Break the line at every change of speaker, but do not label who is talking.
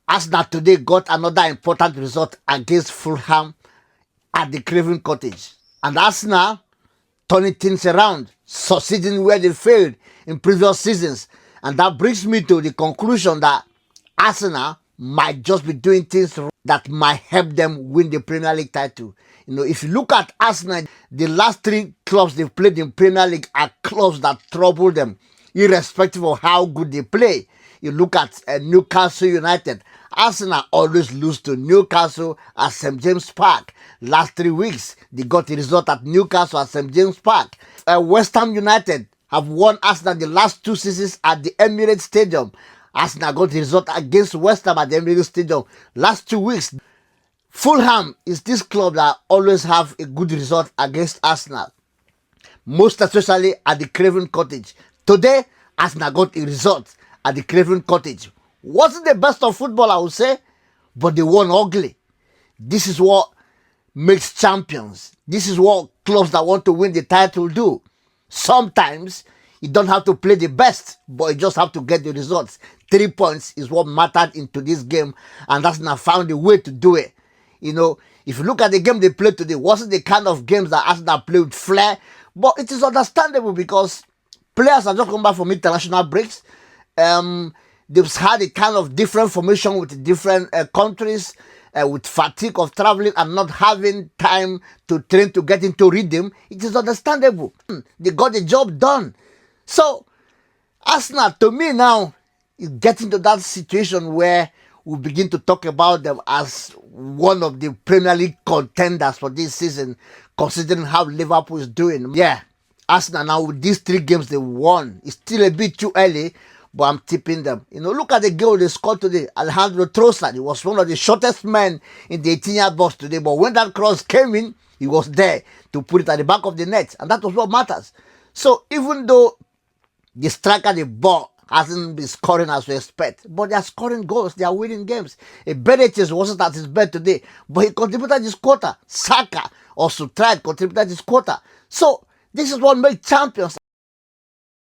Arsenal today got another important result against Fulham at the Craven Cottage. And Arsenal turning things around, succeeding where they failed in previous seasons. And that brings me to the conclusion that Arsenal might just be doing things that might help them win the Premier League title. If you look at Arsenal, the last three clubs they've played in Premier League are clubs that trouble them, irrespective of how good they play. You look at Newcastle United. Arsenal always lose to Newcastle at St. James Park. Last 3 weeks, they got a result at Newcastle at St. James Park. West Ham United have won Arsenal the last 2 seasons at the Emirates Stadium. Arsenal got a result against West Ham at the Emirates Stadium last 2 weeks. Fulham is this club that always have a good result against Arsenal, most especially at the Craven Cottage. Today, Arsenal got a result at the Craven Cottage. Wasn't the best of football, I would say, but they won ugly. This is what makes champions. This is what clubs that want to win the title do. Sometimes you don't have to play the best, but you just have to get the results. 3 points is what mattered into this game, and Arsenal found a way to do it. If you look at the game they played today, wasn't the kind of games that Arsenal played with flair, but it is understandable because players are just come back from international breaks. They've had a kind of different formation with different countries, with fatigue of traveling and not having time to train to get into rhythm. It is understandable. They got the job done. So, Arsenal, to me now, is getting to that situation where we begin to talk about them as one of the Premier League contenders for this season, considering how Liverpool is doing. Yeah, Arsenal now with these 3 games they won. It's still a bit too early, but I'm tipping them. Look at the goal they scored today. Alejandro Trossard, he was one of the shortest men in the 18-yard box today, but when that cross came in, he was there to put it at the back of the net, and that was what matters. So even though the striker, the ball, hasn't been scoring as we expect, but they are scoring goals, they are winning games. Benitez wasn't at his best today, but he contributed his quota. Saka also tried, contributed his quota. So this is what makes champions.